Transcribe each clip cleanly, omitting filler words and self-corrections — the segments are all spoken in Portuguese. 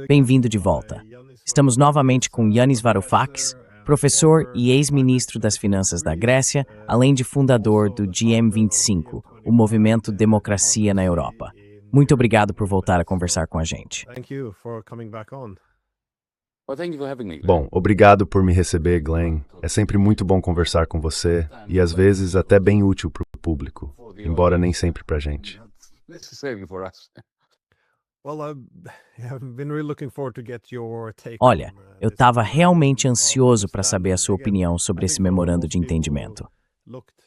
Bem-vindo de volta. Estamos novamente com Yanis Varoufakis, professor e ex-ministro das Finanças da Grécia, além de fundador do GM25, o movimento Democracia na Europa. Muito obrigado por voltar a conversar com a gente. Bom, obrigado por me receber, Glenn. É sempre muito bom conversar com você e às vezes até bem útil para o público, embora nem sempre para a gente. Olha, eu estava realmente ansioso para saber a sua opinião sobre esse memorando de entendimento.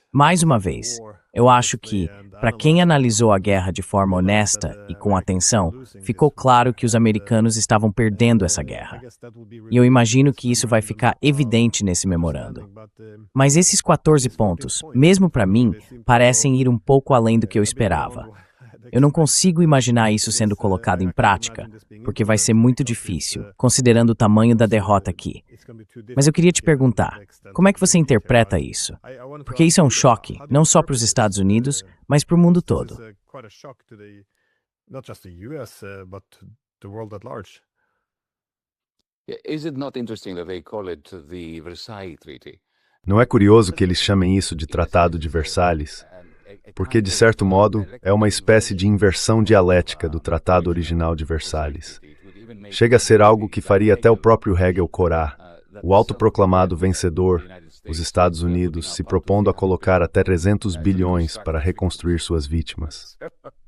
Mais uma vez, eu acho que, para quem analisou a guerra de forma honesta e com atenção, ficou claro que os americanos estavam perdendo essa guerra. E eu imagino que isso vai ficar evidente nesse memorando. Mas esses 14 pontos, mesmo para mim, parecem ir um pouco além do que eu esperava. Eu não consigo imaginar isso sendo colocado em prática, porque vai ser muito difícil, considerando o tamanho da derrota aqui. Mas eu queria te perguntar, como é que você interpreta isso? Porque isso é um choque, não só para os Estados Unidos, mas para o mundo todo. Não é curioso que eles chamem isso de Tratado de Versalhes? Porque, de certo modo, é uma espécie de inversão dialética do Tratado original de Versalhes. Chega a ser algo que faria até o próprio Hegel corar, o autoproclamado vencedor, os Estados Unidos, se propondo a colocar até 300 bilhões para reconstruir suas vítimas.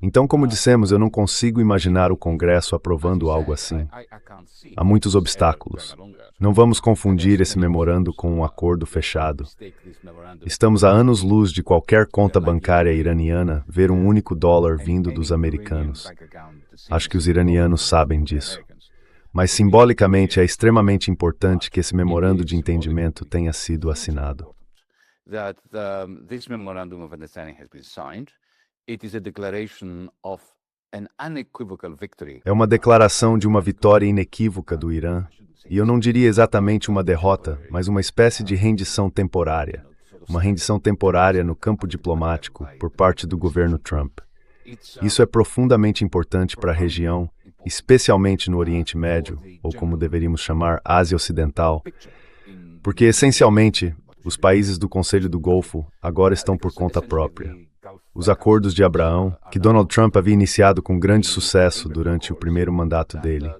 Então, como dissemos, eu não consigo imaginar o Congresso aprovando algo assim. Há muitos obstáculos. Não vamos confundir esse memorando com um acordo fechado. Estamos a anos-luz de qualquer conta bancária iraniana ver um único dólar vindo dos americanos. Acho que os iranianos sabem disso. Mas simbolicamente é extremamente importante que esse memorando de entendimento tenha sido assinado. É uma declaração de uma vitória inequívoca do Irã, e eu não diria exatamente uma derrota, mas uma espécie de rendição temporária. Uma rendição temporária no campo diplomático por parte do governo Trump. Isso é profundamente importante para a região, especialmente no Oriente Médio, ou como deveríamos chamar, Ásia Ocidental, porque, essencialmente, os países do Conselho do Golfo agora estão por conta própria. Os acordos de Abraão, que Donald Trump havia iniciado com grande sucesso durante o primeiro mandato dele.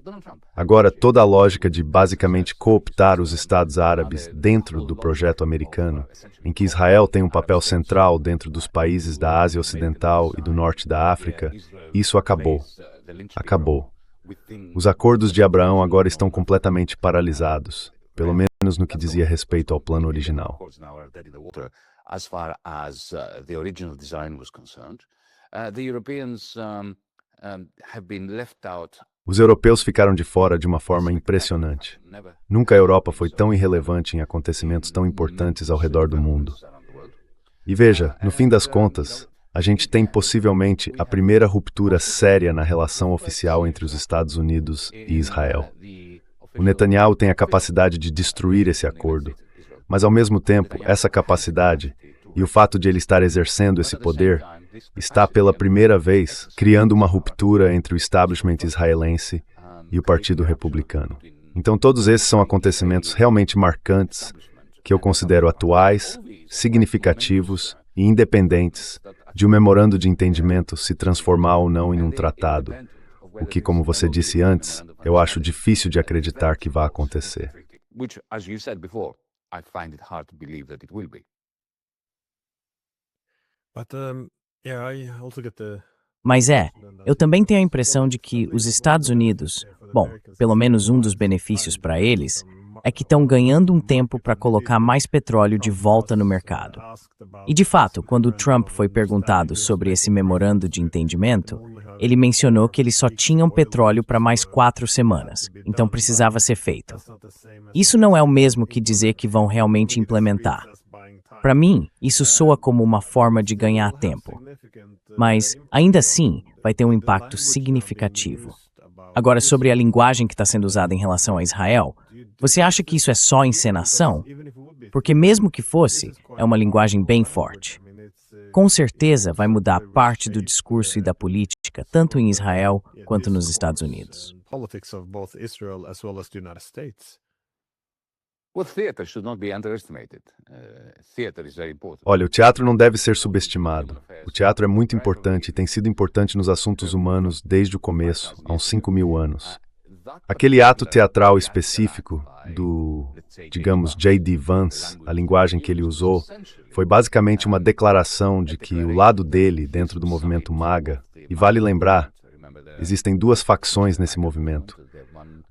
Agora, toda a lógica de basicamente cooptar os Estados Árabes dentro do projeto americano, em que Israel tem um papel central dentro dos países da Ásia Ocidental e do Norte da África, isso acabou. Acabou. Os acordos de Abraão agora estão completamente paralisados, pelo menos no que dizia respeito ao plano original. As far as the original design was concerned, the Europeans have been left out. Os europeus ficaram de fora de uma forma impressionante. Nunca a Europa foi tão irrelevante em acontecimentos tão importantes ao redor do mundo. E veja, no fim das contas, a gente tem possivelmente a primeira ruptura séria na relação oficial entre os Estados Unidos e Israel. O Netanyahu tem a capacidade de destruir esse acordo. Mas, ao mesmo tempo, essa capacidade e o fato de ele estar exercendo esse poder está, pela primeira vez, criando uma ruptura entre o establishment israelense e o Partido Republicano. Então, todos esses são acontecimentos realmente marcantes que eu considero atuais, significativos e independentes de um memorando de entendimento se transformar ou não em um tratado, o que, como você disse antes, eu acho difícil de acreditar que vá acontecer. I find it hard to believe that it will be. Mas eu também tenho a impressão de que os Estados Unidos, bom, pelo menos um dos benefícios para eles, é que estão ganhando um tempo para colocar mais petróleo de volta no mercado. E de fato, quando o Trump foi perguntado sobre esse memorando de entendimento, ele mencionou que eles só tinham petróleo para mais 4 semanas, então precisava ser feito. Isso não é o mesmo que dizer que vão realmente implementar. Para mim, isso soa como uma forma de ganhar tempo. Mas, ainda assim, vai ter um impacto significativo. Agora, sobre a linguagem que está sendo usada em relação a Israel, você acha que isso é só encenação? Porque mesmo que fosse, é uma linguagem bem forte. com certeza vai mudar parte do discurso e da política, tanto em Israel quanto nos Estados Unidos. Well, theater should not be underestimated. Theater is very important. Olha, o teatro não deve ser subestimado. O teatro é muito importante e tem sido importante nos assuntos humanos desde o começo, há uns 5.000 anos. Aquele ato teatral específico do, digamos, J.D. Vance, a linguagem que ele usou, foi basicamente uma declaração de que o lado dele, dentro do movimento MAGA, e vale lembrar, existem duas facções nesse movimento.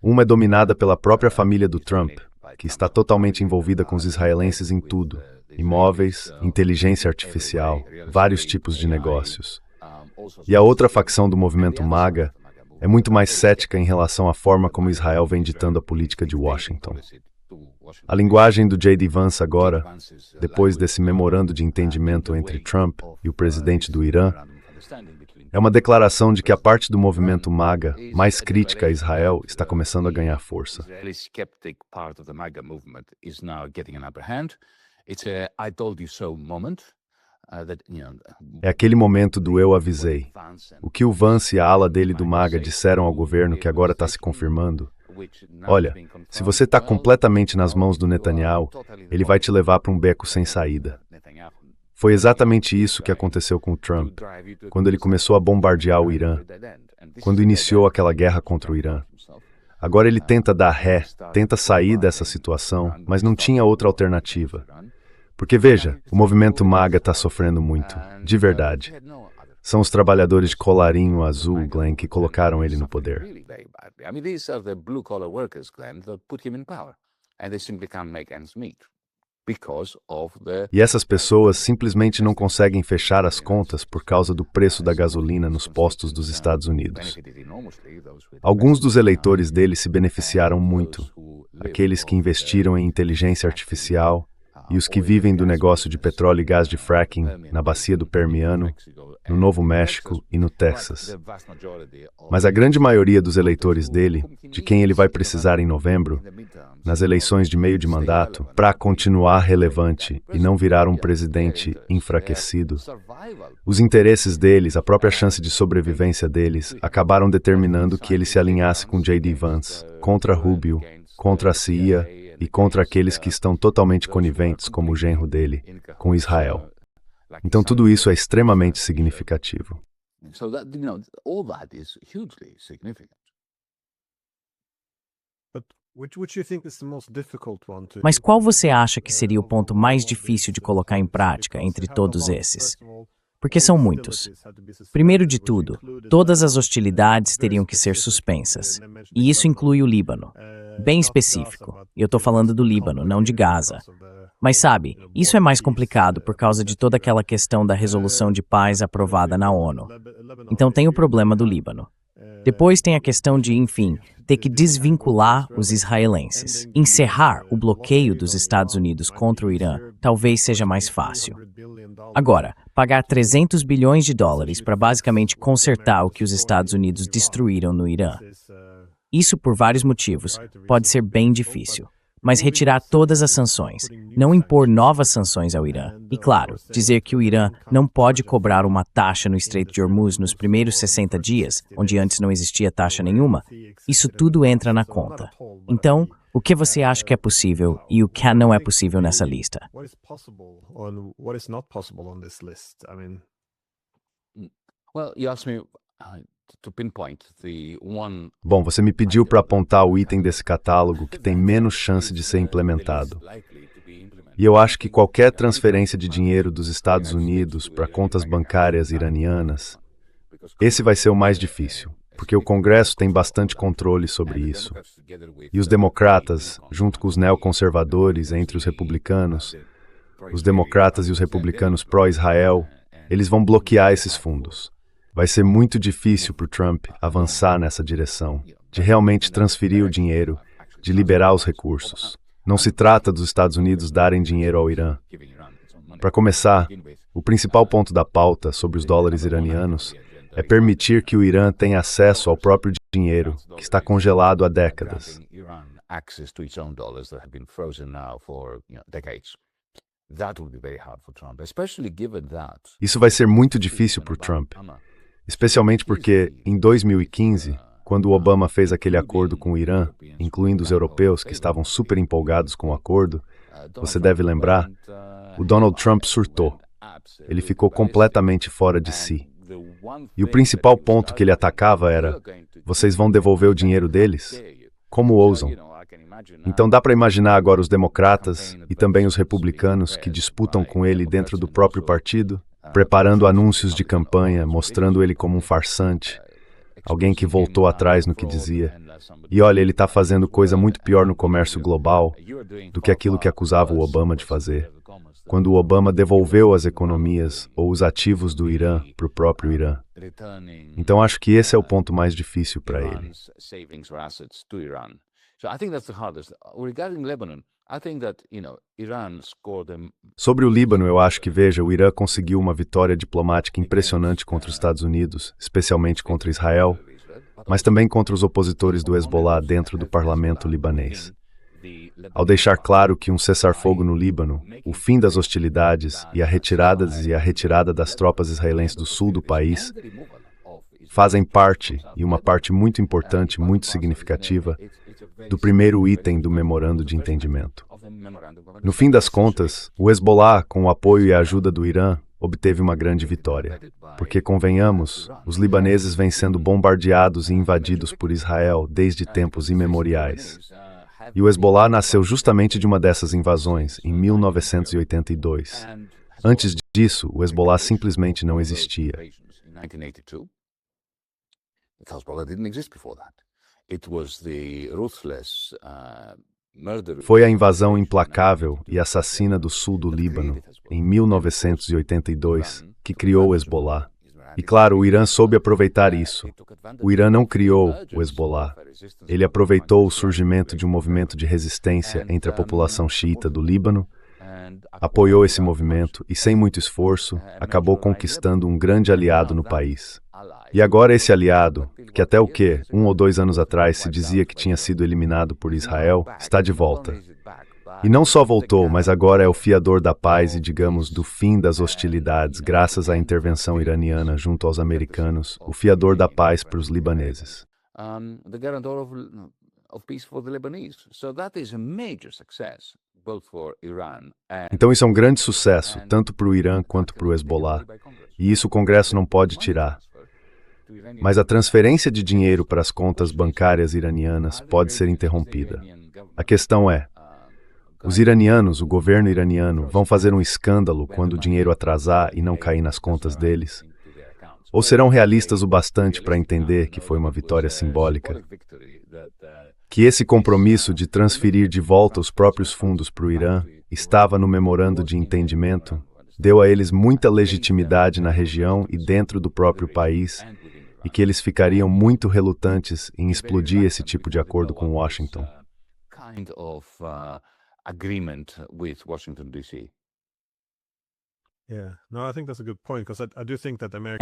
Uma é dominada pela própria família do Trump, que está totalmente envolvida com os israelenses em tudo, imóveis, inteligência artificial, vários tipos de negócios. E a outra facção do movimento MAGA é muito mais cética em relação à forma como Israel vem ditando a política de Washington. A linguagem do J.D. Vance agora, depois desse memorando de entendimento entre Trump e o presidente do Irã, é uma declaração de que a parte do movimento MAGA mais crítica a Israel está começando a ganhar força. É aquele momento do eu avisei. O que o Vance e a ala dele do MAGA disseram ao governo que agora está se confirmando. Olha, se você está completamente nas mãos do Netanyahu, ele vai te levar para um beco sem saída. Foi exatamente isso que aconteceu com o Trump, quando ele começou a bombardear o Irã, quando iniciou aquela guerra contra o Irã. Agora ele tenta dar ré, tenta sair dessa situação, mas não tinha outra alternativa. Porque veja, o movimento MAGA está sofrendo muito, de verdade. São os trabalhadores de colarinho azul, Glenn, que colocaram ele no poder. E essas pessoas simplesmente não conseguem fechar as contas por causa do preço da gasolina nos postos dos Estados Unidos. Alguns dos eleitores dele se beneficiaram muito, aqueles que investiram em inteligência artificial e os que vivem do negócio de petróleo e gás de fracking na bacia do Permiano, no Novo México e no Texas. Mas a grande maioria dos eleitores dele, de quem ele vai precisar em novembro, nas eleições de meio de mandato, para continuar relevante e não virar um presidente enfraquecido, os interesses deles, a própria chance de sobrevivência deles, acabaram determinando que ele se alinhasse com J.D. Vance, contra Rubio, contra a CIA e contra aqueles que estão totalmente coniventes, como o genro dele, com Israel. Então tudo isso é extremamente significativo. Mas qual você acha que seria o ponto mais difícil de colocar em prática entre todos esses? Porque são muitos. Primeiro de tudo, todas as hostilidades teriam que ser suspensas. E isso inclui o Líbano. Bem específico. E eu estou falando do Líbano, não de Gaza. Mas sabe, isso é mais complicado por causa de toda aquela questão da resolução de paz aprovada na ONU. Então tem o problema do Líbano. Depois tem a questão de, enfim, ter que desvincular os israelenses. Encerrar o bloqueio dos Estados Unidos contra o Irã talvez seja mais fácil. Agora, pagar 300 bilhões de dólares para basicamente consertar o que os Estados Unidos destruíram no Irã. Isso, por vários motivos, pode ser bem difícil. Mas retirar todas as sanções, não impor novas sanções ao Irã. E, claro, dizer que o Irã não pode cobrar uma taxa no Estreito de Hormuz nos primeiros 60 dias, onde antes não existia taxa nenhuma, isso tudo entra na conta. Então, o que você acha que é possível e o que não é possível nessa lista? Bom, você me pediu para apontar o item desse catálogo que tem menos chance de ser implementado. E eu acho que qualquer transferência de dinheiro dos Estados Unidos para contas bancárias iranianas, esse vai ser o mais difícil, porque o Congresso tem bastante controle sobre isso. E os democratas, junto com os neoconservadores entre os republicanos, os democratas e os republicanos pró-Israel, eles vão bloquear esses fundos. Vai ser muito difícil para o Trump avançar nessa direção, de realmente transferir o dinheiro, de liberar os recursos. Não se trata dos Estados Unidos darem dinheiro ao Irã. Para começar, o principal ponto da pauta sobre os dólares iranianos é permitir que o Irã tenha acesso ao próprio dinheiro, que está congelado há décadas. Isso vai ser muito difícil para o Trump, especialmente porque, em 2015, quando o Obama fez aquele acordo com o Irã, incluindo os europeus que estavam super empolgados com o acordo, você deve lembrar, o Donald Trump surtou. Ele ficou completamente fora de si. E o principal ponto que ele atacava era: vocês vão devolver o dinheiro deles? Como ousam? Então dá para imaginar agora os democratas e também os republicanos que disputam com ele dentro do próprio partido, preparando anúncios de campanha, mostrando ele como um farsante, alguém que voltou atrás no que dizia. E olha, ele está fazendo coisa muito pior no comércio global do que aquilo que acusava o Obama de fazer, quando o Obama devolveu as economias ou os ativos do Irã para o próprio Irã. Então acho que esse é o ponto mais difícil para ele. Sobre o Líbano, eu acho que, veja, o Irã conseguiu uma vitória diplomática impressionante contra os Estados Unidos, especialmente contra Israel, mas também contra os opositores do Hezbollah dentro do parlamento libanês. Ao deixar claro que um cessar-fogo no Líbano, o fim das hostilidades e a retirada das tropas israelenses do sul do país fazem parte, e uma parte muito importante, muito significativa, do primeiro item do memorando de entendimento. No fim das contas, o Hezbollah, com o apoio e a ajuda do Irã, obteve uma grande vitória. Porque, convenhamos, os libaneses vêm sendo bombardeados e invadidos por Israel desde tempos imemoriais. E o Hezbollah nasceu justamente de uma dessas invasões, em 1982. Antes disso, o Hezbollah simplesmente não existia. Foi a invasão implacável e assassina do sul do Líbano, em 1982, que criou o Hezbollah. E claro, o Irã soube aproveitar isso. O Irã não criou o Hezbollah. Ele aproveitou o surgimento de um movimento de resistência entre a população xiita do Líbano, apoiou esse movimento e, sem muito esforço, acabou conquistando um grande aliado no país. E agora esse aliado, que até 1 ou 2 anos atrás se dizia que tinha sido eliminado por Israel, está de volta. E não só voltou, mas agora é o fiador da paz e, digamos, do fim das hostilidades, graças à intervenção iraniana junto aos americanos, o fiador da paz para os libaneses. Então isso é um grande sucesso, tanto para o Irã quanto para o Hezbollah, e isso o Congresso não pode tirar. Mas a transferência de dinheiro para as contas bancárias iranianas pode ser interrompida. A questão é: os iranianos, o governo iraniano, vão fazer um escândalo quando o dinheiro atrasar e não cair nas contas deles? Ou serão realistas o bastante para entender que foi uma vitória simbólica? Que esse compromisso de transferir de volta os próprios fundos para o Irã estava no memorando de entendimento, deu a eles muita legitimidade na região e dentro do próprio país, e que eles ficariam muito relutantes em explodir esse tipo de acordo com Washington.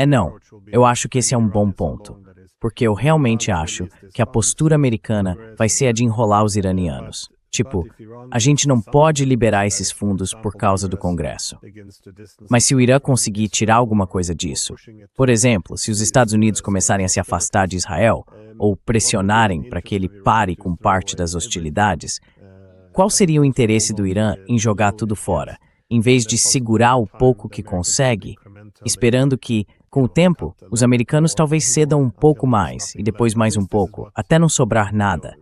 Não, eu acho que esse é um bom ponto, porque eu realmente acho que a postura americana vai ser a de enrolar os iranianos. Tipo, a gente não pode liberar esses fundos por causa do Congresso. Mas se o Irã conseguir tirar alguma coisa disso, por exemplo, se os Estados Unidos começarem a se afastar de Israel, ou pressionarem para que ele pare com parte das hostilidades, qual seria o interesse do Irã em jogar tudo fora, em vez de segurar o pouco que consegue, esperando que, com o tempo, os americanos talvez cedam um pouco mais, e depois mais um pouco, até não sobrar nada.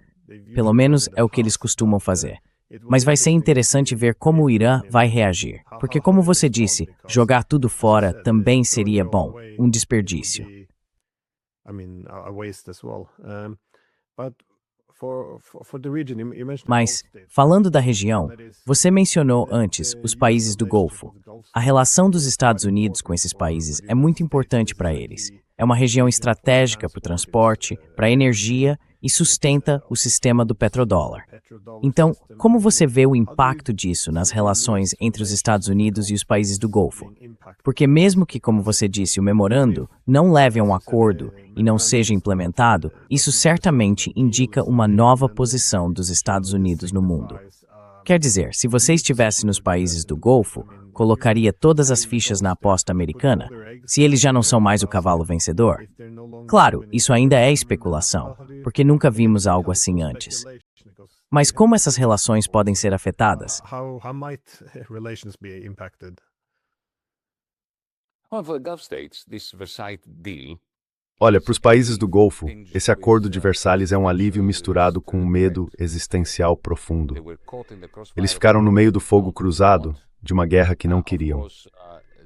Pelo menos é o que eles costumam fazer. Mas vai ser interessante ver como o Irã vai reagir. Porque, como você disse, jogar tudo fora também seria bom, um desperdício. Mas, falando da região, você mencionou antes os países do Golfo. A relação dos Estados Unidos com esses países é muito importante para eles. É uma região estratégica para o transporte, para a energia e sustenta o sistema do petrodólar. Então, como você vê o impacto disso nas relações entre os Estados Unidos e os países do Golfo? Porque mesmo que, como você disse, o memorando não leve a um acordo e não seja implementado, isso certamente indica uma nova posição dos Estados Unidos no mundo. Quer dizer, se você estivesse nos países do Golfo, colocaria todas as fichas na aposta americana, se eles já não são mais o cavalo vencedor? Claro, isso ainda é especulação, porque nunca vimos algo assim antes. Mas como essas relações podem ser afetadas? Well, for the Gulf states, this Versailles deal Olha, para os países do Golfo, esse acordo de Versalhes é um alívio misturado com um medo existencial profundo. Eles ficaram no meio do fogo cruzado de uma guerra que não queriam.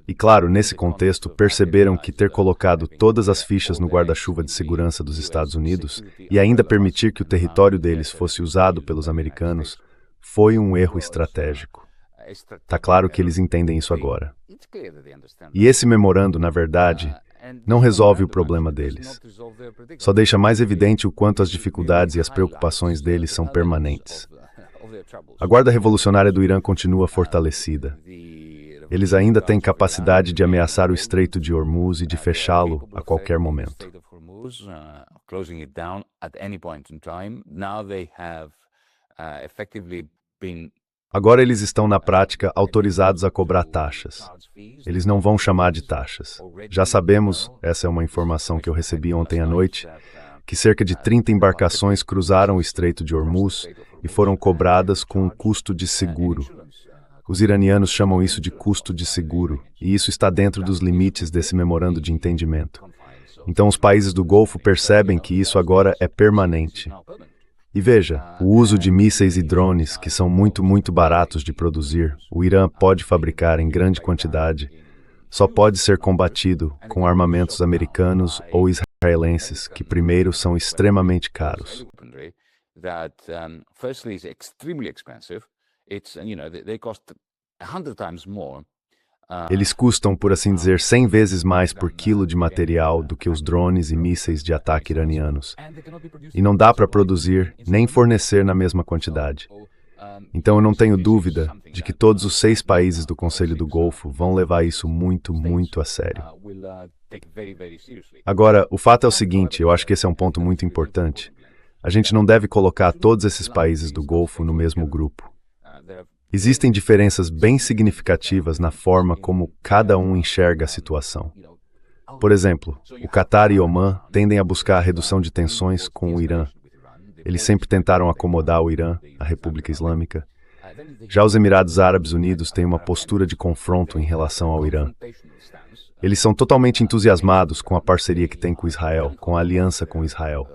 E claro, nesse contexto, perceberam que ter colocado todas as fichas no guarda-chuva de segurança dos Estados Unidos e ainda permitir que o território deles fosse usado pelos americanos foi um erro estratégico. Tá claro que eles entendem isso agora. E esse memorando, na verdade, não resolve o problema deles. Só deixa mais evidente o quanto as dificuldades e as preocupações deles são permanentes. A Guarda Revolucionária do Irã continua fortalecida. Eles ainda têm capacidade de ameaçar o Estreito de Hormuz e de fechá-lo a qualquer momento. Agora eles estão, na prática, autorizados a cobrar taxas. Eles não vão chamar de taxas. Já sabemos, essa é uma informação que eu recebi ontem à noite, que cerca de 30 embarcações cruzaram o Estreito de Hormuz e foram cobradas com um custo de seguro. Os iranianos chamam isso de custo de seguro, e isso está dentro dos limites desse memorando de entendimento. Então os países do Golfo percebem que isso agora é permanente. E veja, o uso de mísseis e drones, que são muito baratos de produzir, o Irã pode fabricar em grande quantidade, só pode ser combatido com armamentos americanos ou israelenses, que primeiro são extremamente caros. Eles custam, por assim dizer, 100 vezes mais por quilo de material do que os drones e mísseis de ataque iranianos. E não dá para produzir nem fornecer na mesma quantidade. Então eu não tenho dúvida de que todos os 6 países do Conselho do Golfo vão levar isso muito a sério. Agora, o fato é o seguinte, eu acho que esse é um ponto muito importante. A gente não deve colocar todos esses países do Golfo no mesmo grupo. Existem diferenças bem significativas na forma como cada um enxerga a situação. Por exemplo, o Catar e Omã tendem a buscar a redução de tensões com o Irã. Eles sempre tentaram acomodar o Irã, a República Islâmica. Já os Emirados Árabes Unidos têm uma postura de confronto em relação ao Irã. Eles são totalmente entusiasmados com a parceria que têm com Israel, com a aliança com Israel.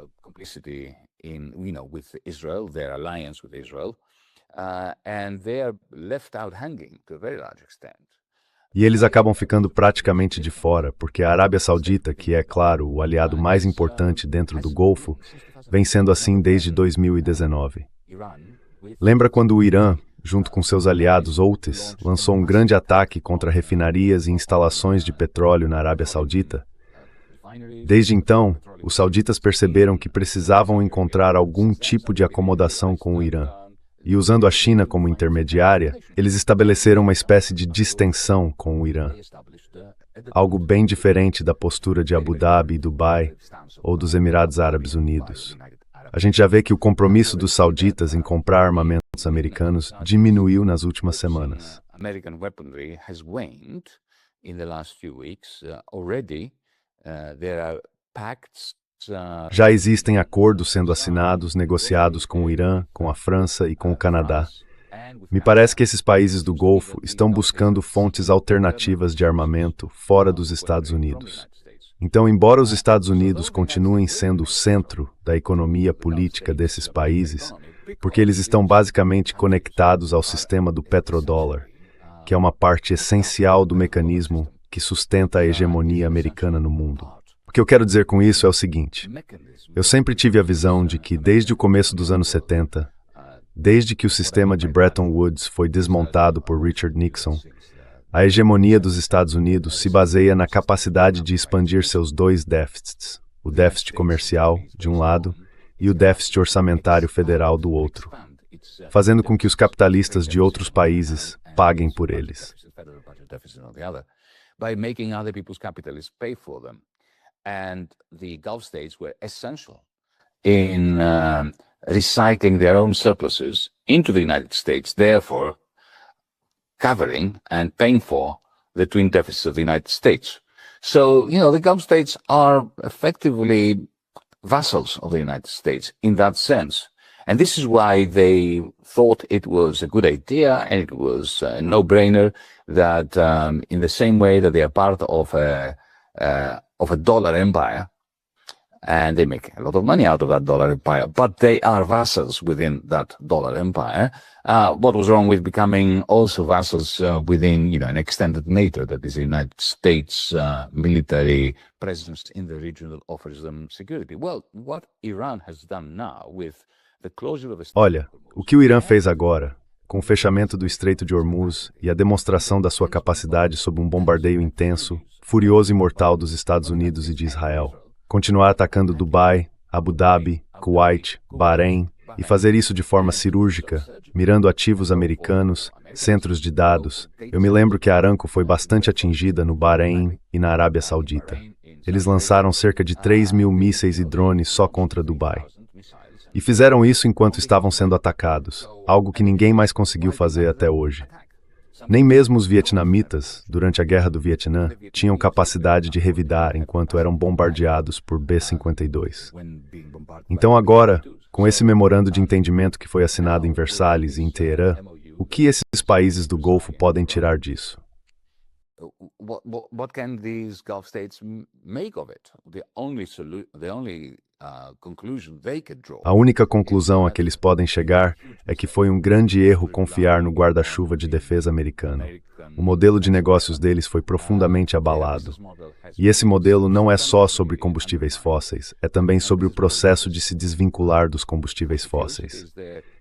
E eles acabam ficando praticamente de fora, porque a Arábia Saudita, que é, claro, o aliado mais importante dentro do Golfo, vem sendo assim desde 2019. Lembra quando o Irã, junto com seus aliados Houthis, lançou um grande ataque contra refinarias e instalações de petróleo na Arábia Saudita? Desde então, os sauditas perceberam que precisavam encontrar algum tipo de acomodação com o Irã. E usando a China como intermediária, eles estabeleceram uma espécie de distensão com o Irã. Algo bem diferente da postura de Abu Dhabi e Dubai ou dos Emirados Árabes Unidos. A gente já vê que o compromisso dos sauditas em comprar armamentos americanos diminuiu nas últimas semanas. Já existem acordos sendo assinados, negociados com o Irã, com a França e com o Canadá. Me parece que esses países do Golfo estão buscando fontes alternativas de armamento fora dos Estados Unidos. Então, embora os Estados Unidos continuem sendo o centro da economia política desses países, porque eles estão basicamente conectados ao sistema do petrodólar, que é uma parte essencial do mecanismo que sustenta a hegemonia americana no mundo. O que eu quero dizer com isso é o seguinte: eu sempre tive a visão de que, desde o começo dos anos 70, desde que o sistema de Bretton Woods foi desmontado por Richard Nixon, a hegemonia dos Estados Unidos se baseia na capacidade de expandir seus 2 déficits, o déficit comercial, de um lado, e o déficit orçamentário federal do outro, fazendo com que os capitalistas de outros países paguem por eles. And the Gulf states were essential in recycling their own surpluses into the United States, therefore covering and paying for the twin deficits of the United States. So, the Gulf states are effectively vassals of the United States in that sense. And this is why they thought it was a good idea and it was a no-brainer that in the same way that they are part of a dollar empire, and they make a lot of money out of that dollar empire, but they are vassals within that dollar empire. What was wrong with becoming also vassals within, an extended NATO, that is the United States military presence in the region that offers them security? Well, what Iran has done now with the closure of the... Olha, o que o Irã fez agora, com o fechamento do Estreito de Hormuz e a demonstração da sua capacidade sob um bombardeio intenso, furioso e mortal dos Estados Unidos e de Israel, continuar atacando Dubai, Abu Dhabi, Kuwait, Bahrein e fazer isso de forma cirúrgica, mirando ativos americanos, centros de dados. Eu me lembro que a Aramco foi bastante atingida no Bahrein e na Arábia Saudita. Eles lançaram cerca de 3.000 mísseis e drones só contra Dubai. E fizeram isso enquanto estavam sendo atacados, algo que ninguém mais conseguiu fazer até hoje. Nem mesmo os vietnamitas, durante a Guerra do Vietnã, tinham capacidade de revidar enquanto eram bombardeados por B-52. Então agora, com esse memorando de entendimento que foi assinado em Versalhes e em Teherã, o que esses países do Golfo podem tirar disso? What can these Gulf states make of it? A única conclusão a que eles podem chegar é que foi um grande erro confiar no guarda-chuva de defesa americano. O modelo de negócios deles foi profundamente abalado. E esse modelo não é só sobre combustíveis fósseis, é também sobre o processo de se desvincular dos combustíveis fósseis.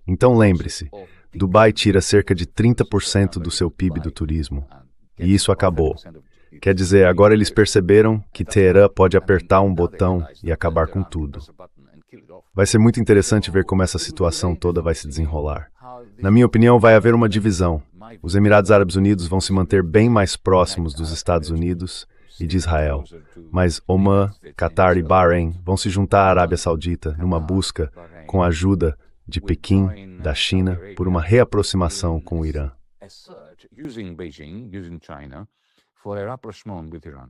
Então lembre-se, Dubai tira cerca de 30% do seu PIB do turismo. E isso acabou. Quer dizer, agora eles perceberam que Teherã pode apertar um botão e acabar com tudo. Vai ser muito interessante ver como essa situação toda vai se desenrolar. Na minha opinião, vai haver uma divisão. Os Emirados Árabes Unidos vão se manter bem mais próximos dos Estados Unidos e de Israel. Mas Omã, Catar e Bahrein vão se juntar à Arábia Saudita numa busca, com a ajuda de Pequim, da China, por uma reaproximação com o Irã. For a rapprochement with Iran.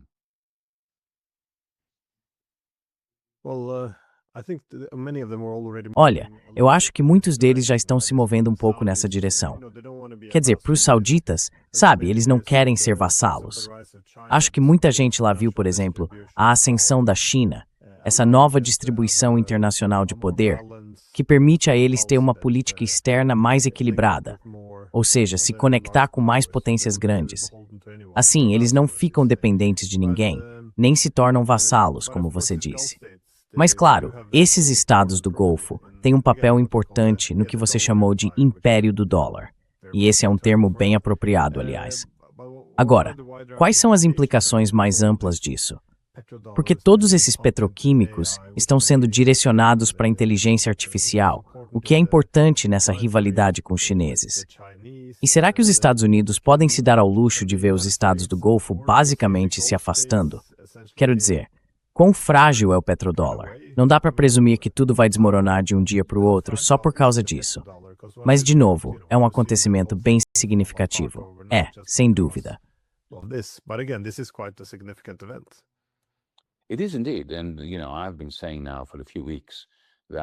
Olha, eu acho que muitos deles já estão se movendo um pouco nessa direção. Quer dizer, para os sauditas, sabe, eles não querem ser vassalos. Acho que muita gente lá viu, por exemplo, a ascensão da China, essa nova distribuição internacional de poder, que permite a eles ter uma política externa mais equilibrada, ou seja, se conectar com mais potências grandes. Assim, eles não ficam dependentes de ninguém, nem se tornam vassalos, como você disse. Mas claro, esses estados do Golfo têm um papel importante no que você chamou de império do dólar. E esse é um termo bem apropriado, aliás. Agora, quais são as implicações mais amplas disso? Porque todos esses petroquímicos estão sendo direcionados para a inteligência artificial, o que é importante nessa rivalidade com os chineses. E será que os Estados Unidos podem se dar ao luxo de ver os estados do Golfo basicamente se afastando? Quero dizer, quão frágil é o petrodólar? Não dá para presumir que tudo vai desmoronar de um dia para o outro só por causa disso. Mas, de novo, é um acontecimento bem significativo. É, sem dúvida.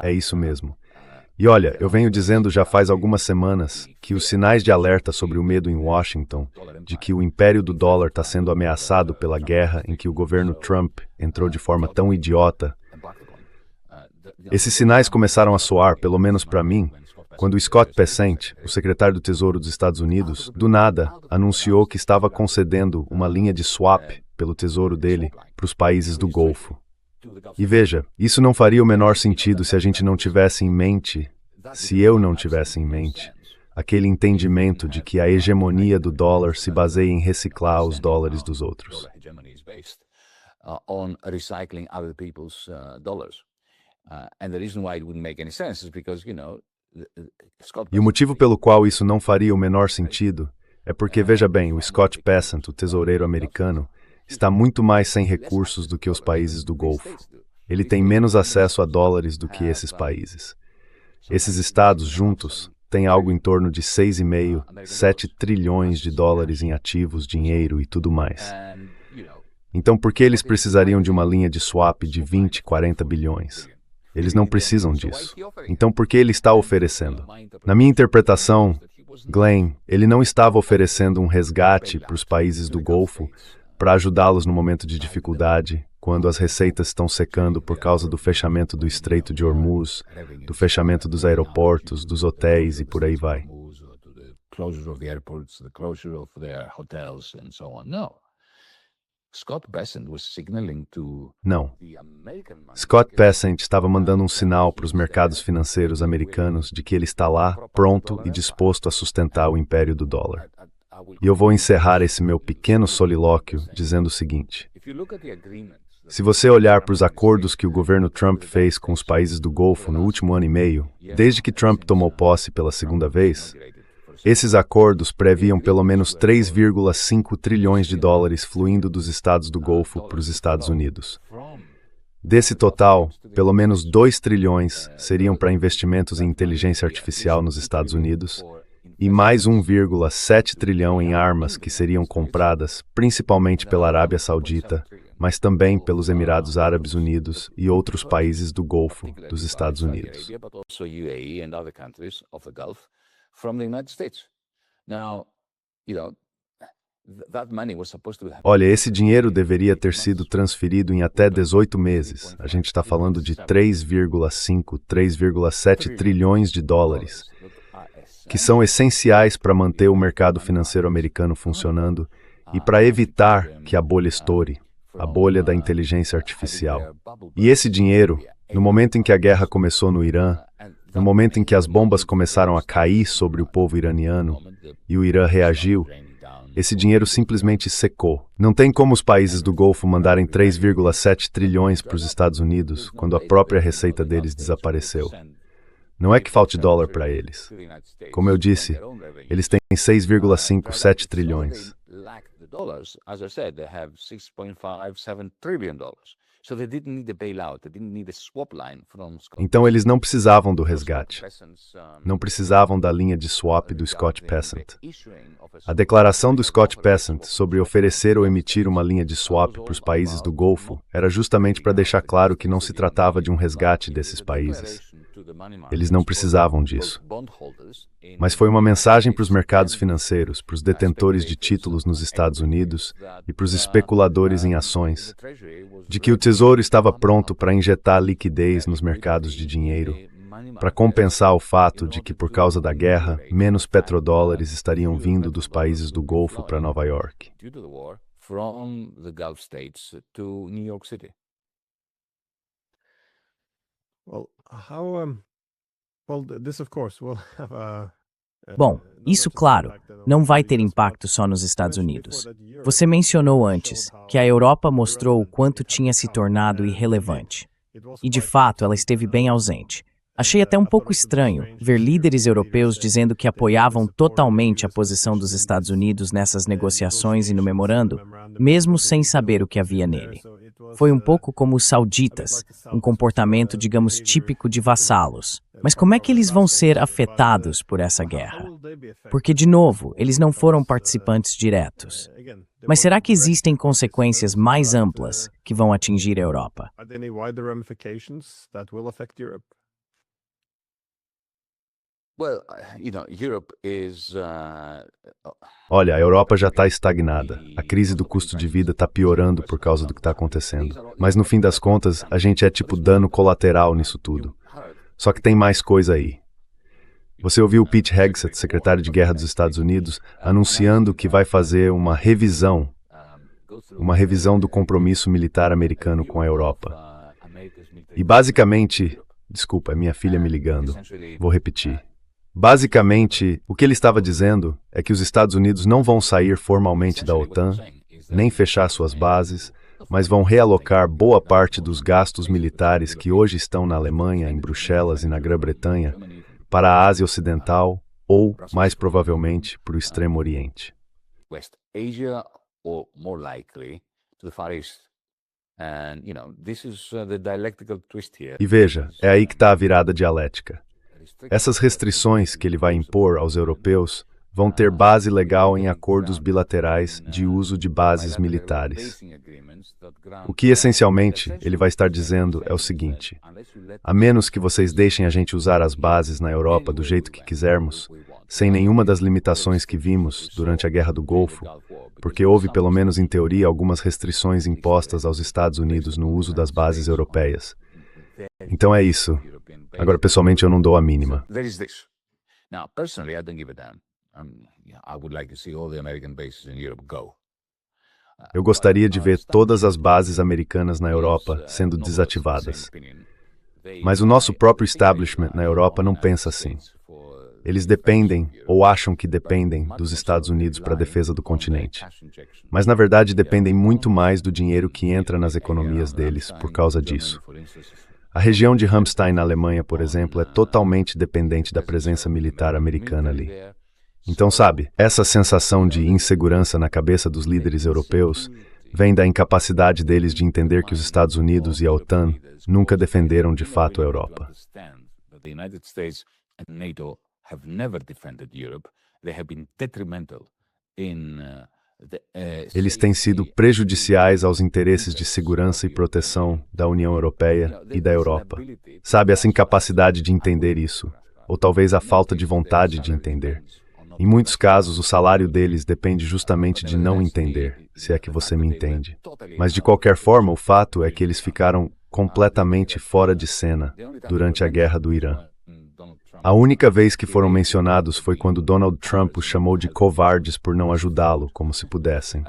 É isso mesmo. E olha, eu venho dizendo já faz algumas semanas que os sinais de alerta sobre o medo em Washington, de que o império do dólar está sendo ameaçado pela guerra em que o governo Trump entrou de forma tão idiota, esses sinais começaram a soar, pelo menos para mim, quando Scott Bessent, o secretário do Tesouro dos Estados Unidos, do nada, anunciou que estava concedendo uma linha de swap pelo tesouro dele para os países do Golfo. E veja, isso não faria o menor sentido se a gente não tivesse em mente, se eu não tivesse em mente, aquele entendimento de que a hegemonia do dólar se baseia em reciclar os dólares dos outros. E o motivo pelo qual isso não faria o menor sentido é porque, veja bem, o Scott Bessent, o tesoureiro americano, está muito mais sem recursos do que os países do Golfo. Ele tem menos acesso a dólares do que esses países. Esses estados juntos têm algo em torno de 6,5, 7 trilhões de dólares em ativos, dinheiro e tudo mais. Então por que eles precisariam de uma linha de swap de 20, 40 bilhões? Eles não precisam disso. Então por que ele está oferecendo? Na minha interpretação, Glenn, ele não estava oferecendo um resgate para os países do Golfo para ajudá-los no momento de dificuldade, quando as receitas estão secando por causa do fechamento do Estreito de Hormuz, do fechamento dos aeroportos, dos hotéis e por aí vai. Não. Scott Bessent estava mandando um sinal para os mercados financeiros americanos de que ele está lá, pronto e disposto a sustentar o império do dólar. E eu vou encerrar esse meu pequeno solilóquio dizendo o seguinte. Se você olhar para os acordos que o governo Trump fez com os países do Golfo no último ano e meio, desde que Trump tomou posse pela segunda vez, esses acordos previam pelo menos 3,5 trilhões de dólares fluindo dos estados do Golfo para os Estados Unidos. Desse total, pelo menos 2 trilhões seriam para investimentos em inteligência artificial nos Estados Unidos e mais 1,7 trilhão em armas que seriam compradas principalmente pela Arábia Saudita, mas também pelos Emirados Árabes Unidos e outros países do Golfo dos Estados Unidos. Olha, esse dinheiro deveria ter sido transferido em até 18 meses. A gente está falando de 3,5, 3,7 trilhões de dólares, que são essenciais para manter o mercado financeiro americano funcionando e para evitar que a bolha estoure, a bolha da inteligência artificial. E esse dinheiro, no momento em que a guerra começou no Irã, no momento em que as bombas começaram a cair sobre o povo iraniano e o Irã reagiu, esse dinheiro simplesmente secou. Não tem como os países do Golfo mandarem 3,7 trilhões para os Estados Unidos quando a própria receita deles desapareceu. Não é que falte dólar para eles. Como eu disse, eles têm 6,5, 7 trilhões. Então eles não precisavam do resgate. Não precisavam da linha de swap do Scott Bessent. A declaração do Scott Bessent sobre oferecer ou emitir uma linha de swap para os países do Golfo era justamente para deixar claro que não se tratava de um resgate desses países. Eles não precisavam disso. Mas foi uma mensagem para os mercados financeiros, para os detentores de títulos nos Estados Unidos e para os especuladores em ações, de que o Tesouro estava pronto para injetar liquidez nos mercados de dinheiro, para compensar o fato de que, por causa da guerra, menos petrodólares estariam vindo dos países do Golfo para Nova York. Bom, isso, claro, não vai ter impacto só nos Estados Unidos. Você mencionou antes que a Europa mostrou o quanto tinha se tornado irrelevante. E, de fato, ela esteve bem ausente. Achei até um pouco estranho ver líderes europeus dizendo que apoiavam totalmente a posição dos Estados Unidos nessas negociações e no memorando, mesmo sem saber o que havia nele. Foi um pouco como os sauditas, um comportamento, digamos, típico de vassalos. Mas como é que eles vão ser afetados por essa guerra? Porque, de novo, eles não foram participantes diretos. Mas será que existem consequências mais amplas que vão atingir a Europa? Olha, a Europa já está estagnada. A crise do custo de vida está piorando por causa do que está acontecendo. Mas no fim das contas, a gente é tipo dano colateral nisso tudo. Só que tem mais coisa aí. Você ouviu o Pete Hegseth, secretário de Guerra dos Estados Unidos, anunciando que vai fazer uma revisão do compromisso militar americano com a Europa. E basicamente, desculpa, é minha filha me ligando. Vou repetir. Basicamente, o que ele estava dizendo é que os Estados Unidos não vão sair formalmente da OTAN, nem fechar suas bases, mas vão realocar boa parte dos gastos militares que hoje estão na Alemanha, em Bruxelas e na Grã-Bretanha, para a Ásia Ocidental ou, mais provavelmente, para o Extremo Oriente. E veja, é aí que está a virada dialética. Essas restrições que ele vai impor aos europeus vão ter base legal em acordos bilaterais de uso de bases militares. O que, essencialmente, ele vai estar dizendo é o seguinte: a menos que vocês deixem a gente usar as bases na Europa do jeito que quisermos, sem nenhuma das limitações que vimos durante a Guerra do Golfo, porque houve, pelo menos em teoria, algumas restrições impostas aos Estados Unidos no uso das bases europeias. Então é isso. Agora, pessoalmente, eu não dou a mínima. Eu gostaria de ver todas as bases americanas na Europa sendo desativadas. Mas o nosso próprio establishment na Europa não pensa assim. Eles dependem, ou acham que dependem, dos Estados Unidos para a defesa do continente. Mas, na verdade, dependem muito mais do dinheiro que entra nas economias deles por causa disso. A região de Ramstein, na Alemanha, por exemplo, é totalmente dependente da presença militar americana ali. Então, sabe, essa sensação de insegurança na cabeça dos líderes europeus vem da incapacidade deles de entender que os Estados Unidos e a OTAN nunca defenderam de fato a Europa. Eles têm sido prejudiciais aos interesses de segurança e proteção da União Europeia e da Europa. Sabe, essa incapacidade de entender isso, ou talvez a falta de vontade de entender. Em muitos casos, o salário deles depende justamente de não entender, se é que você me entende. Mas, de qualquer forma, o fato é que eles ficaram completamente fora de cena durante a guerra do Irã. A única vez que foram mencionados foi quando Donald Trump os chamou de covardes por não ajudá-lo, como se pudessem.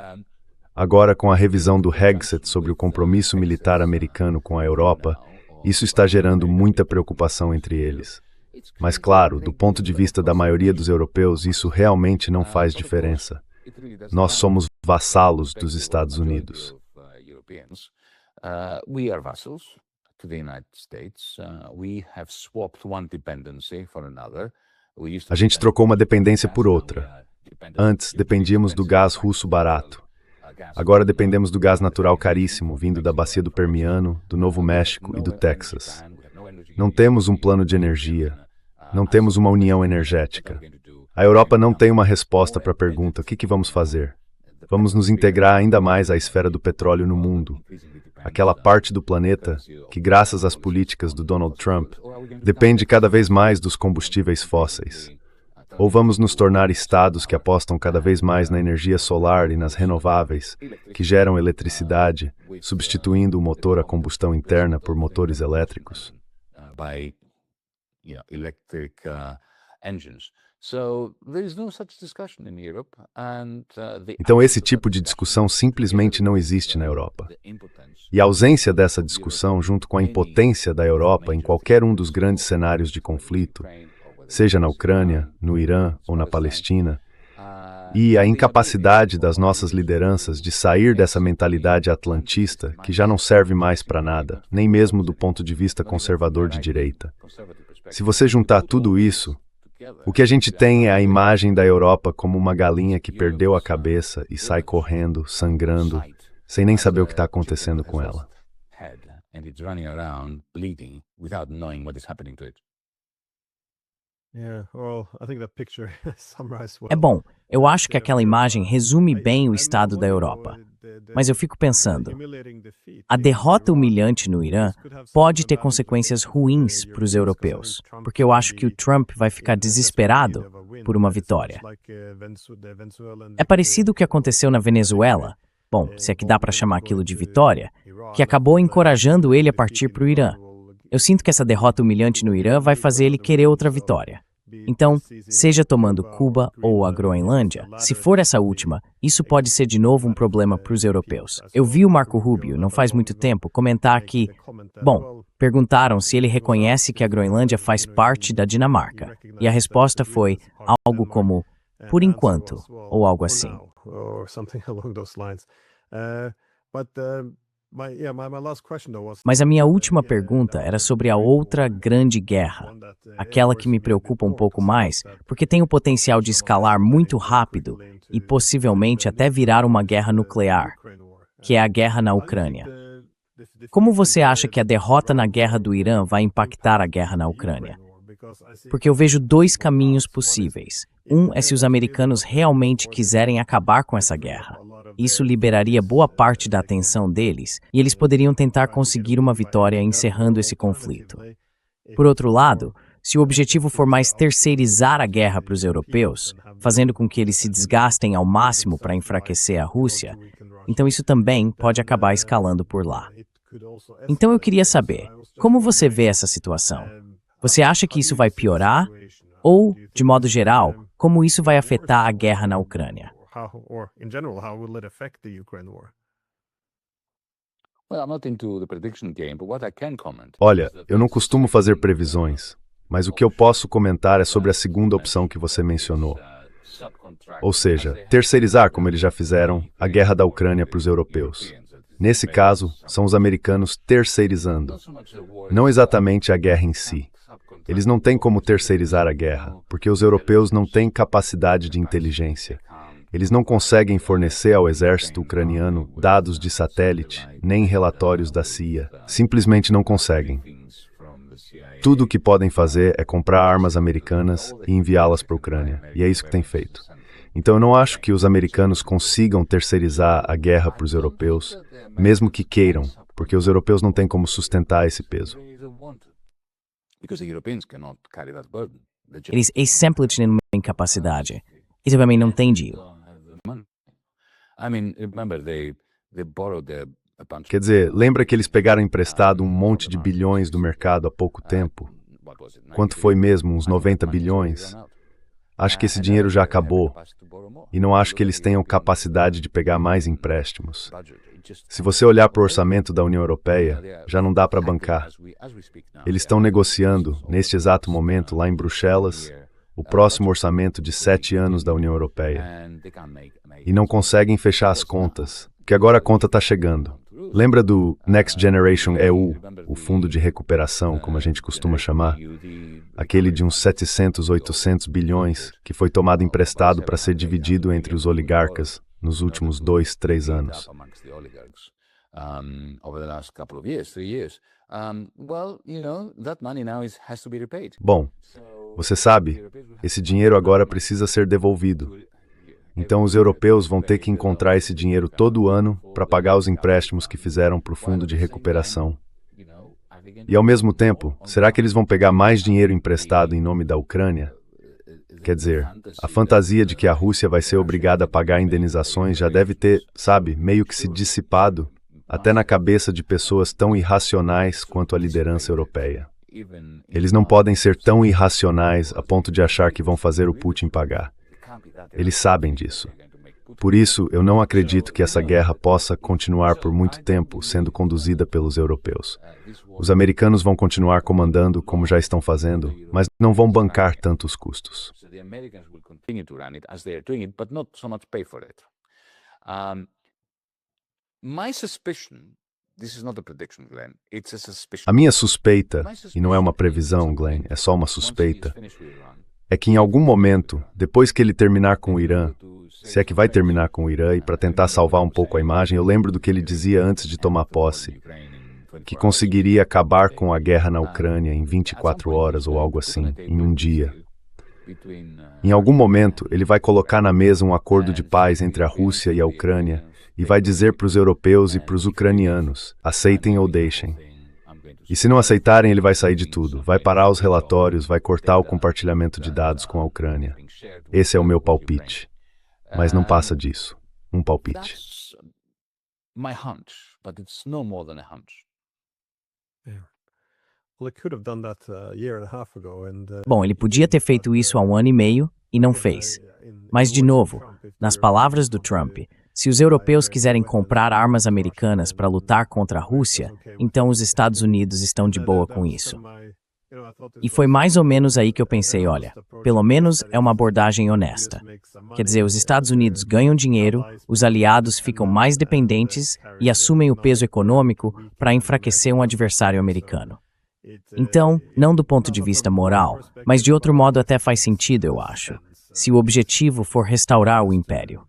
Agora, com a revisão do Hexet sobre o compromisso militar americano com a Europa, isso está gerando muita preocupação entre eles. Mas, claro, do ponto de vista da maioria dos europeus, isso realmente não faz diferença. Nós somos vassalos dos Estados Unidos. To the United States, we have swapped one dependency for another. A gente trocou uma dependência por outra. Antes, dependíamos do gás russo barato. Agora dependemos do gás natural caríssimo, vindo da bacia do Permiano, do Novo México e do Texas. Não temos um plano de energia. Não temos uma união energética. A Europa não tem uma resposta para a pergunta: o que vamos fazer? Vamos nos integrar ainda mais à esfera do petróleo no mundo. Aquela parte do planeta que, graças às políticas do Donald Trump, depende cada vez mais dos combustíveis fósseis. Ou vamos nos tornar estados que apostam cada vez mais na energia solar e nas renováveis, que geram eletricidade, substituindo o motor a combustão interna por motores elétricos. Então esse tipo de discussão simplesmente não existe na Europa. E a ausência dessa discussão, junto com a impotência da Europa em qualquer um dos grandes cenários de conflito, seja na Ucrânia, no Irã ou na Palestina, e a incapacidade das nossas lideranças de sair dessa mentalidade atlantista que já não serve mais para nada, nem mesmo do ponto de vista conservador de direita. Se você juntar tudo isso, o que a gente tem é a imagem da Europa como uma galinha que perdeu a cabeça e sai correndo, sangrando, sem nem saber o que está acontecendo com ela. É bom, eu acho que aquela imagem resume bem o estado da Europa. Mas eu fico pensando, a derrota humilhante no Irã pode ter consequências ruins para os europeus, porque eu acho que o Trump vai ficar desesperado por uma vitória. É parecido o que aconteceu na Venezuela, bom, se é que dá para chamar aquilo de vitória, que acabou encorajando ele a partir para o Irã. Eu sinto que essa derrota humilhante no Irã vai fazer ele querer outra vitória. Então, seja tomando Cuba ou a Groenlândia, se for essa última, isso pode ser de novo um problema para os europeus. Eu vi o Marco Rubio, não faz muito tempo, comentar que, bom, perguntaram se ele reconhece que a Groenlândia faz parte da Dinamarca. E a resposta foi algo como, por enquanto, ou algo assim. Mas a minha última pergunta era sobre a outra grande guerra, aquela que me preocupa um pouco mais, porque tem o potencial de escalar muito rápido e possivelmente até virar uma guerra nuclear, que é a guerra na Ucrânia. Como você acha que a derrota na guerra do Irã vai impactar a guerra na Ucrânia? Porque eu vejo dois caminhos possíveis. Um é se os americanos realmente quiserem acabar com essa guerra. Isso liberaria boa parte da atenção deles e eles poderiam tentar conseguir uma vitória encerrando esse conflito. Por outro lado, se o objetivo for mais terceirizar a guerra para os europeus, fazendo com que eles se desgastem ao máximo para enfraquecer a Rússia, então isso também pode acabar escalando por lá. Então eu queria saber, como você vê essa situação? Você acha que isso vai piorar? Ou, de modo geral, como isso vai afetar a guerra na Ucrânia? Olha, eu não costumo fazer previsões, mas o que eu posso comentar é sobre a segunda opção que você mencionou. Ou seja, terceirizar, como eles já fizeram, a guerra da Ucrânia para os europeus. Nesse caso, são os americanos terceirizando. Não exatamente a guerra em si. Eles não têm como terceirizar a guerra, porque os europeus não têm capacidade de inteligência. Eles não conseguem fornecer ao exército ucraniano dados de satélite, nem relatórios da CIA. Simplesmente não conseguem. Tudo o que podem fazer é comprar armas americanas e enviá-las para a Ucrânia. E é isso que tem feito. Então eu não acho que os americanos consigam terceirizar a guerra para os europeus, mesmo que queiram, porque os europeus não têm como sustentar esse peso. Eles simplesmente têm uma incapacidade. Isso também não tem deal. Quer dizer, lembra que eles pegaram emprestado um monte de bilhões do mercado há pouco tempo? Quanto foi mesmo? Uns 90 bilhões? Acho que esse dinheiro já acabou. E não acho que eles tenham capacidade de pegar mais empréstimos. Se você olhar para o orçamento da União Europeia, já não dá para bancar. Eles estão negociando, neste exato momento, lá em Bruxelas, o próximo orçamento de 7 anos da União Europeia. E não conseguem fechar as contas, porque agora a conta está chegando. Lembra do Next Generation EU, o fundo de recuperação, como a gente costuma chamar? Aquele de uns 700, 800 bilhões, que foi tomado emprestado para ser dividido entre os oligarcas nos últimos 2, 3 anos. Bom, você sabe, esse dinheiro agora precisa ser devolvido. Então os europeus vão ter que encontrar esse dinheiro todo ano para pagar os empréstimos que fizeram para o fundo de recuperação. E ao mesmo tempo, será que eles vão pegar mais dinheiro emprestado em nome da Ucrânia? Quer dizer, a fantasia de que a Rússia vai ser obrigada a pagar indenizações já deve ter, sabe, meio que se dissipado, até na cabeça de pessoas tão irracionais quanto a liderança europeia. Eles não podem ser tão irracionais a ponto de achar que vão fazer o Putin pagar. Eles sabem disso. Por isso, eu não acredito que essa guerra possa continuar por muito tempo sendo conduzida pelos europeus. Os americanos vão continuar comandando como já estão fazendo, mas não vão bancar tantos custos. A minha suspeita, e não é uma previsão, Glenn, é só uma suspeita, é que em algum momento, depois que ele terminar com o Irã, se é que vai terminar com o Irã, e para tentar salvar um pouco a imagem, eu lembro do que ele dizia antes de tomar posse, que conseguiria acabar com a guerra na Ucrânia em 24 horas ou algo assim, em um dia. Em algum momento, ele vai colocar na mesa um acordo de paz entre a Rússia e a Ucrânia e vai dizer para os europeus e para os ucranianos, aceitem ou deixem. E se não aceitarem, ele vai sair de tudo, vai parar os relatórios, vai cortar o compartilhamento de dados com a Ucrânia. Esse é o meu palpite. Mas não passa disso. Um palpite. Bom, ele podia ter feito isso há 1 ano e meio e não fez. Mas, de novo, nas palavras do Trump, se os europeus quiserem comprar armas americanas para lutar contra a Rússia, então os Estados Unidos estão de boa com isso. E foi mais ou menos aí que eu pensei, olha, pelo menos é uma abordagem honesta. Quer dizer, os Estados Unidos ganham dinheiro, os aliados ficam mais dependentes e assumem o peso econômico para enfraquecer um adversário americano. Então, não do ponto de vista moral, mas de outro modo até faz sentido, eu acho, se o objetivo for restaurar o império.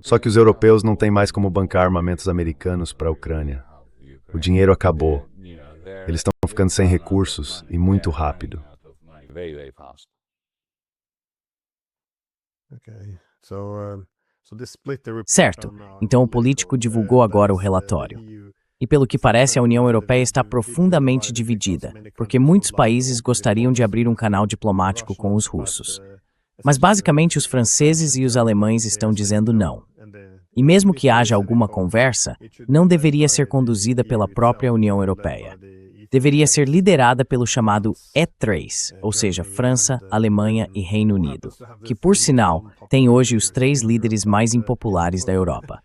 Só que os europeus não têm mais como bancar armamentos americanos para a Ucrânia. O dinheiro acabou. Eles estão ficando sem recursos e muito rápido. Certo, então o político divulgou agora o relatório. E pelo que parece, a União Europeia está profundamente dividida, porque muitos países gostariam de abrir um canal diplomático com os russos. Mas basicamente os franceses e os alemães estão dizendo não. E mesmo que haja alguma conversa, não deveria ser conduzida pela própria União Europeia. Deveria ser liderada pelo chamado E3, ou seja, França, Alemanha e Reino Unido, que, por sinal, tem hoje os 3 líderes mais impopulares da Europa.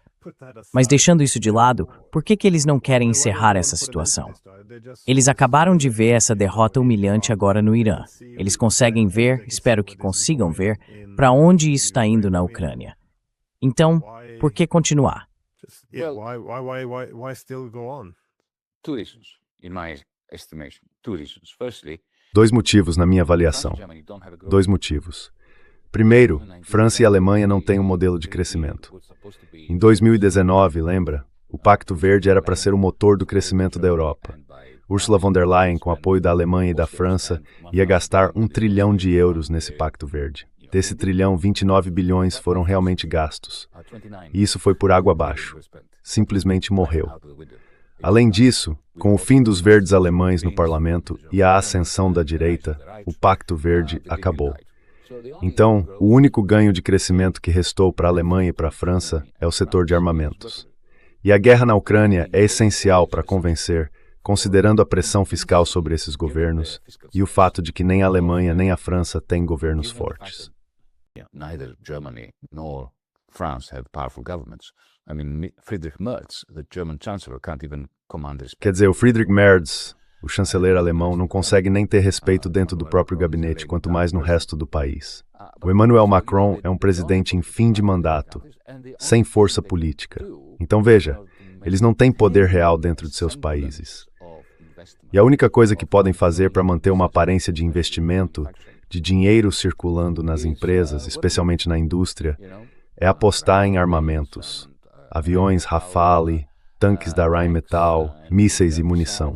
Mas deixando isso de lado, por que eles não querem encerrar essa situação? Eles acabaram de ver essa derrota humilhante agora no Irã. Eles conseguem ver, espero que consigam ver, para onde isso está indo na Ucrânia. Então, por que continuar? Two reasons, in my estimation. Two reasons. Firstly, 2 motivos na minha avaliação. 2 motivos. Primeiro, França e Alemanha não têm um modelo de crescimento. Em 2019, lembra? O Pacto Verde era para ser o motor do crescimento da Europa. Ursula von der Leyen, com apoio da Alemanha e da França, ia gastar 1 trilhão de euros nesse Pacto Verde. Desse trilhão, 29 bilhões foram realmente gastos. E isso foi por água abaixo. Simplesmente morreu. Além disso, com o fim dos verdes alemães no parlamento e a ascensão da direita, o Pacto Verde acabou. Então, o único ganho de crescimento que restou para a Alemanha e para a França é o setor de armamentos. E a guerra na Ucrânia é essencial para convencer, considerando a pressão fiscal sobre esses governos e o fato de que nem a Alemanha nem a França têm governos fortes. Neither Germany nor France have powerful governments. I mean, Friedrich Merz, the German chancellor, can't even command respect. Quer dizer, o Friedrich Merz, o chanceler alemão, não consegue nem ter respeito dentro do próprio gabinete, quanto mais no resto do país. O Emmanuel Macron é um presidente em fim de mandato, sem força política. Então veja, eles não têm poder real dentro de seus países. E a única coisa que podem fazer para manter uma aparência de investimento, de dinheiro circulando nas empresas, especialmente na indústria, é apostar em armamentos. Aviões Rafale, tanques da Rheinmetall, mísseis e munição.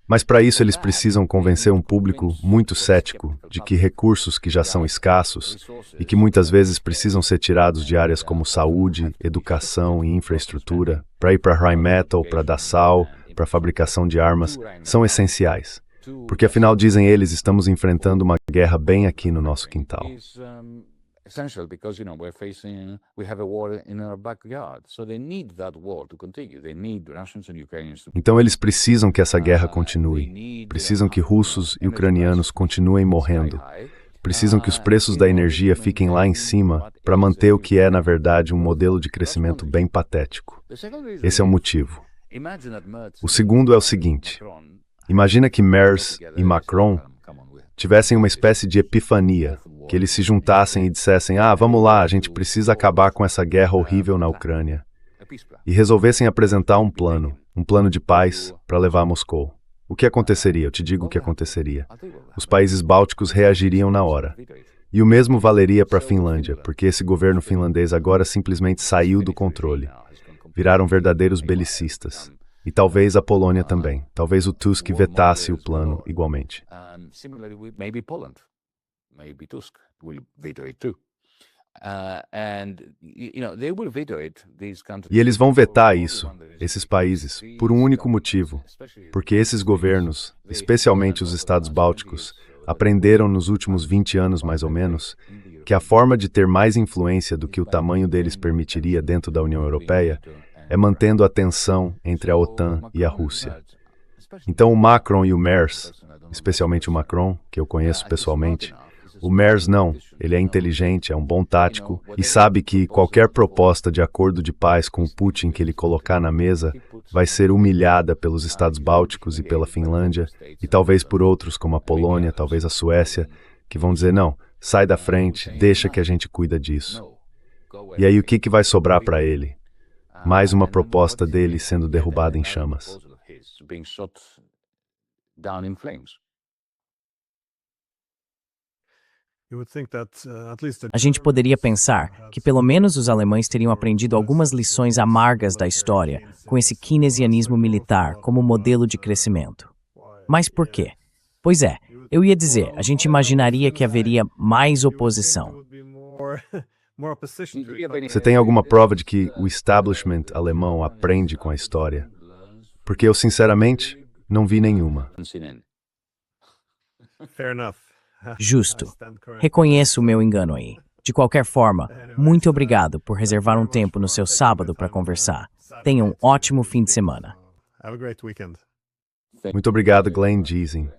Mas para isso eles precisam convencer um público muito cético de que recursos que já são escassos e que muitas vezes precisam ser tirados de áreas como saúde, educação e infraestrutura, para ir para Rheinmetall, para Dachau, para a fabricação de armas, são essenciais. Porque afinal, dizem eles, estamos enfrentando uma guerra bem aqui no nosso quintal. Essential because we have a war in our backyard, so they need that war to continue. They need Russians and Ukrainians to. Então eles precisam que essa guerra continue. Precisam que russos e ucranianos continuem morrendo. Precisam que os preços da energia fiquem lá em cima para manter o que é, na verdade, um modelo de crescimento bem patético. Esse é o motivo. O segundo é o seguinte: imagina que Merz e Macron tivessem uma espécie de epifania, que eles se juntassem e dissessem, vamos lá, a gente precisa acabar com essa guerra horrível na Ucrânia, e resolvessem apresentar um plano de paz para levar a Moscou. O que aconteceria? Eu te digo o que aconteceria. Os países bálticos reagiriam na hora. E o mesmo valeria para a Finlândia, porque esse governo finlandês agora simplesmente saiu do controle. Viraram verdadeiros belicistas. E talvez a Polônia também. Talvez o Tusk vetasse o plano igualmente. Maybe Tusk will veto it too. They will veto it, these countries. E eles vão vetar isso, esses países, por um único motivo. Porque esses governos, especialmente os estados bálticos, aprenderam nos últimos 20 anos mais ou menos, que a forma de ter mais influência do que o tamanho deles permitiria dentro da União Europeia é mantendo a tensão entre a OTAN e a Rússia. Então o Macron e o Merz, especialmente o Macron, que eu conheço pessoalmente, o Merz não, ele é inteligente, é um bom tático e sabe que qualquer proposta de acordo de paz com o Putin que ele colocar na mesa vai ser humilhada pelos estados bálticos e pela Finlândia e talvez por outros como a Polônia, talvez a Suécia, que vão dizer não, sai da frente, deixa que a gente cuida disso. E aí o que vai sobrar para ele? Mais uma proposta dele sendo derrubada em chamas. A gente poderia pensar que pelo menos os alemães teriam aprendido algumas lições amargas da história com esse keynesianismo militar como modelo de crescimento. Mas por quê? Pois é, eu ia dizer, a gente imaginaria que haveria mais oposição. Você tem alguma prova de que o establishment alemão aprende com a história? Porque eu, sinceramente, não vi nenhuma. Justo. Reconheço o meu engano aí. De qualquer forma, muito obrigado por reservar um tempo no seu sábado para conversar. Tenha um ótimo fim de semana. Muito obrigado, Glenn Giesing.